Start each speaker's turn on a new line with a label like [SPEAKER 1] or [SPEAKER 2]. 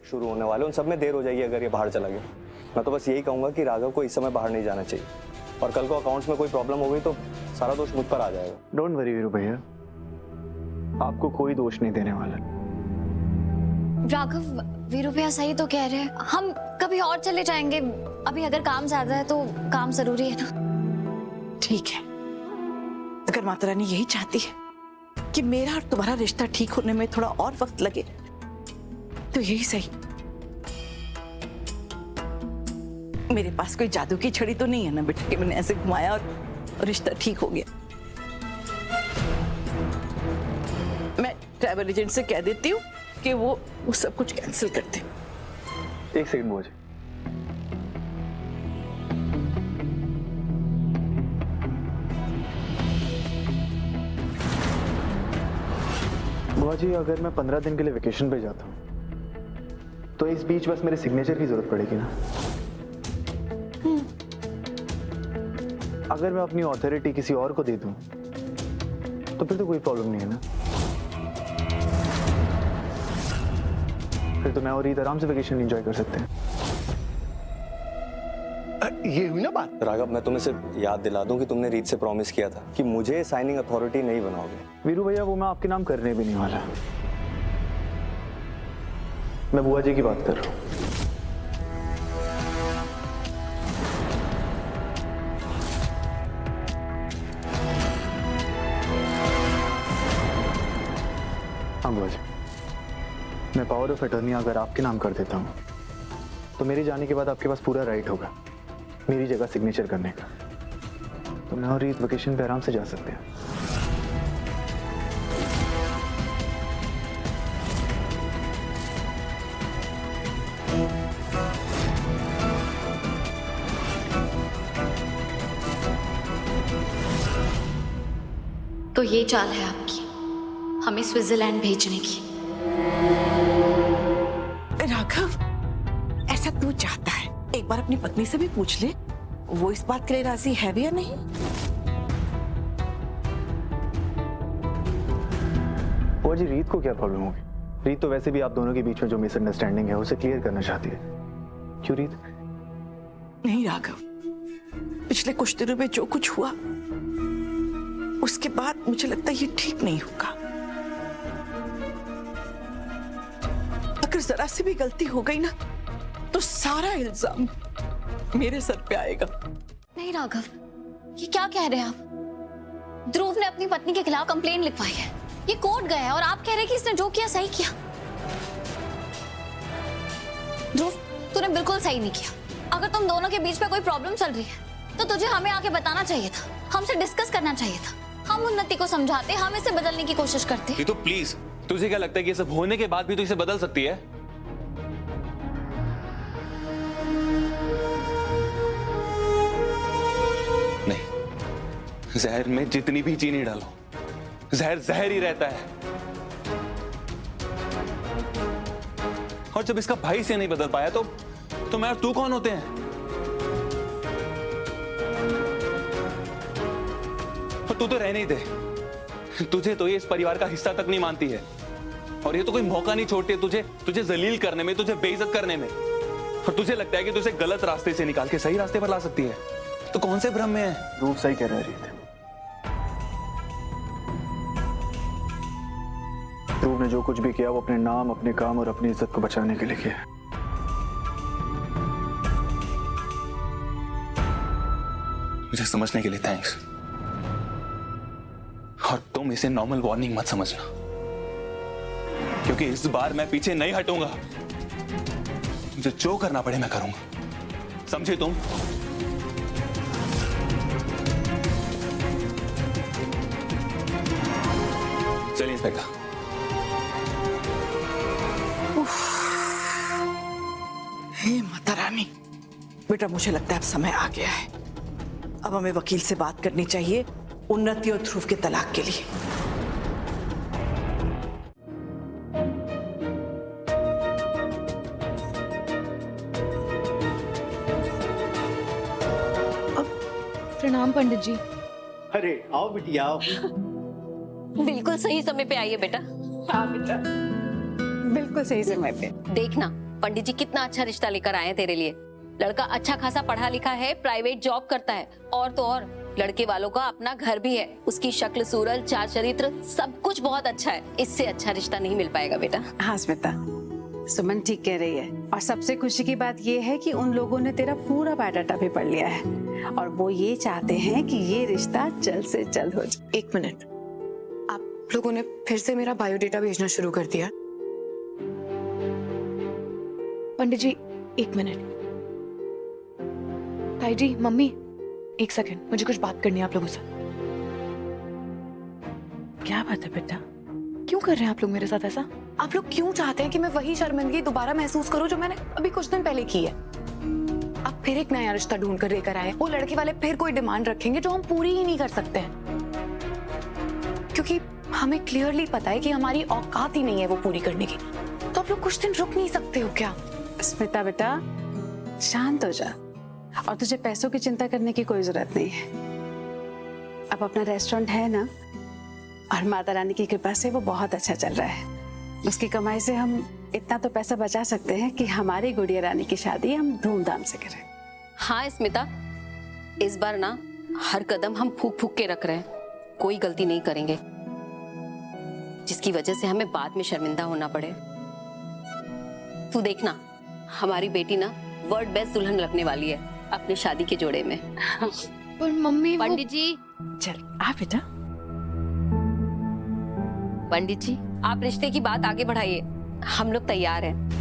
[SPEAKER 1] शुरू होने वाले, उन सब में देर हो जाएगी अगर ये बाहर चला गया। मैं तो बस यही कहूंगा कि राघव को इस समय बाहर नहीं जाना चाहिए, और कल को अकाउंट्स में कोई प्रॉब्लम हो गई तो सारा दोष मुझ पर आ जाएगा।
[SPEAKER 2] डोंट वरी वीरू भैया, आपको कोई दोष नहीं देने वाला।
[SPEAKER 3] राघव, वीरू भैया सही तो कह रहे हैं, हम कभी और चले जाएंगे। अभी अगर काम ज्यादा है तो काम जरूरी है ना।
[SPEAKER 4] ठीक है, अगर माता रानी यही चाहती है कि मेरा और तुम्हारा रिश्ता ठीक होने में थोड़ा और वक्त लगे तो यही सही। मेरे पास कोई जादू की छड़ी तो नहीं है ना बेटा कि मैंने ऐसे घुमाया और रिश्ता ठीक हो गया। मैं ट्रैवल एजेंट से कह देती हूँ कि वो सब कुछ कैंसिल कर दे।
[SPEAKER 2] एक सेकंड बुआ जी, बुआ जी अगर मैं 15 दिन के लिए वेकेशन पे जाता हूँ तो इस बीच बस मेरे सिग्नेचर की जरूरत पड़ेगी ना? अगर मैं अपनी ऑथोरिटी किसी और को दे दूं तो फिर तो कोई प्रॉब्लम नहीं है ना? फिर तो मैं और रीत आराम से वेकेशन एंजॉय कर सकते हैं।
[SPEAKER 5] ये हुई ना बात।
[SPEAKER 1] राघव, मैं तुम्हें सिर्फ याद दिला दूं कि तुमने रीत से प्रॉमिस किया था कि मुझे साइनिंग अथॉरिटी नहीं बनाओगे।
[SPEAKER 2] वीरू भैया वो मैं आपके नाम करने भी नहीं वाला। मैं बुआ जी की बात कर रहा हूँ। हाँ बुआ जी, मैं पावर ऑफ अटर्नी अगर आपके नाम कर देता हूँ तो मेरे जाने के बाद आपके पास पूरा राइट होगा मेरी जगह सिग्नेचर करने का। तो मैं और रीत वेकेशन पे आराम से जा सकते हैं।
[SPEAKER 3] तो ये चाल है आपकी, हमें स्विट्जरलैंड भेजने की।
[SPEAKER 4] राघव, ऐसा तू चाहता है, एक बार अपनी पत्नी से भी पूछ ले, वो इस बात के लिए राजी है भी या नहीं।
[SPEAKER 2] बुआ जी रीत को क्या प्रॉब्लम होगी? रीत तो वैसे भी आप दोनों के बीच में जो मिसअंडरस्टैंडिंग है उसे क्लियर करना चाहती है। क्यों रीत?
[SPEAKER 4] नहीं राघव, पिछले कुछ दिनों में जो कुछ हुआ उसके बाद मुझे लगता है ये ठीक नहीं होगा। अगर जरा सी भी गलती हो गई ना तो सारा इल्जाम मेरे सर पे आएगा।
[SPEAKER 3] नहीं राघव, ये क्या कह रहे हैं आप? ध्रुव ने अपनी पत्नी के खिलाफ कंप्लेन लिखवाई है, ये कोर्ट गया है और आप कह रहे हैं कि इसने जो किया सही किया। ध्रुव, तूने बिल्कुल सही नहीं किया। अगर तुम दोनों के बीच में कोई प्रॉब्लम चल रही है तो तुझे हमें आके बताना चाहिए था, हमसे डिस्कस करना चाहिए था। हम उन्नति को समझाते, हम इसे बदलने की कोशिश करते।
[SPEAKER 6] ये तो प्लीज, तुझे क्या लगता है कि ये सब होने के बाद भी तू इसे बदल सकती है? नहीं, जहर में जितनी भी चीनी डालो, जहर जहर ही रहता है। और जब इसका भाई से नहीं बदल पाया तो मैं और तू कौन होते हैं? तू तो रहने ही दे, तुझे तो ये इस परिवार का हिस्सा तक नहीं मानती है, और ये तो कोई मौका नहीं छोड़ती है तुझे जलील करने में, तुझे बेइज्जत करने में। और तुझे लगता है कि तू इसे गलत रास्ते से निकाल के सही रास्ते पर ला सकती है। तो कौन से भ्रम में है?
[SPEAKER 2] रूप सही कह रहा है रीत। ध्रुव ने जो कुछ भी किया वो अपने नाम, अपने काम और अपनी इज्जत को बचाने के लिए किया।
[SPEAKER 6] मुझे समझने के लिए थैंक्स, और तुम इसे नॉर्मल वार्निंग मत समझना, क्योंकि इस बार मैं पीछे नहीं हटूंगा। मुझे जो करना पड़े मैं करूंगा, समझे तुम? चलिए इंस्पेक्टर।
[SPEAKER 4] हे माता रानी, बेटा मुझे लगता है अब समय आ गया है। अब हमें वकील से बात करनी चाहिए उन्नति और ध्रुव के तलाक के लिए।
[SPEAKER 7] प्रणाम पंडित जी।
[SPEAKER 5] अरे आओ बेटी आओ।
[SPEAKER 3] बिल्कुल सही समय पे आई है बेटा।
[SPEAKER 7] हाँ बेटा, बिल्कुल सही समय पे।
[SPEAKER 3] देखना,
[SPEAKER 8] पंडित जी कितना अच्छा रिश्ता लेकर आए हैं तेरे लिए। लड़का अच्छा खासा पढ़ा लिखा है, प्राइवेट जॉब करता है, और तो और लड़के वालों का अपना घर भी है। उसकी शक्ल सूरत चार चरित्र सब कुछ बहुत अच्छा है। इससे अच्छा रिश्ता नहीं मिल पाएगा बेटा।
[SPEAKER 9] हाँ स्मिता, सुमन ठीक कह रही है। और सबसे खुशी की बात ये है कि उन लोगों ने तेरा पूरा बायोडाटा भी पढ़ लिया है और वो ये चाहते हैं कि ये रिश्ता जल्द से जल्द हो जाए।
[SPEAKER 10] एक मिनट, आप लोगों ने फिर से मेरा बायोडेटा भेजना शुरू कर दिया?
[SPEAKER 7] पंडित जी एक मिनट। ताई जी, मम्मी एक सेकंड, मुझे कुछ बात करनी है आप लोगों से।
[SPEAKER 9] क्या बात है बेटा?
[SPEAKER 7] क्यों कर रहे हैं आप लोग मेरे साथ ऐसा?
[SPEAKER 10] आप लोग क्यों चाहते हैं कि मैं वही शर्मिंदगी दोबारा महसूस करूं जो मैंने अभी कुछ दिन पहले की है? आप फिर एक नया रिश्ता ढूंढ कर लेकर आए, वो लड़के वाले फिर कोई डिमांड रखेंगे जो हम पूरी ही नहीं कर सकते हैं, क्योंकि हमें क्लियरली पता है कि हमारी औकात ही नहीं है वो पूरी करने की। तो आप लोग कुछ दिन रुक नहीं सकते हो क्या?
[SPEAKER 9] स्मिता बेटा शांत हो जा, और तुझे पैसों की चिंता करने की कोई जरूरत नहीं है। अब अपना रेस्टोरेंट है ना, और माता रानी की कृपा से वो बहुत अच्छा चल रहा है। उसकी कमाई से हम इतना तो पैसा बचा सकते हैं कि हमारी गुड़िया रानी की शादी हम धूमधाम से करें।
[SPEAKER 8] हाँ स्मिता, इस बार ना हर कदम हम फूक फूक के रख रहे हैं, कोई गलती नहीं करेंगे जिसकी वजह से हमें बाद में शर्मिंदा होना पड़े। तू देखना, हमारी बेटी ना वर्ल्ड बेस्ट दुल्हन लगने वाली है अपनी शादी के जोड़े में।
[SPEAKER 7] पर मम्मी
[SPEAKER 8] पंडित जी,
[SPEAKER 9] चल आ बेटा।
[SPEAKER 8] पंडित जी आप रिश्ते की बात आगे बढ़ाइए, हम लोग तैयार हैं।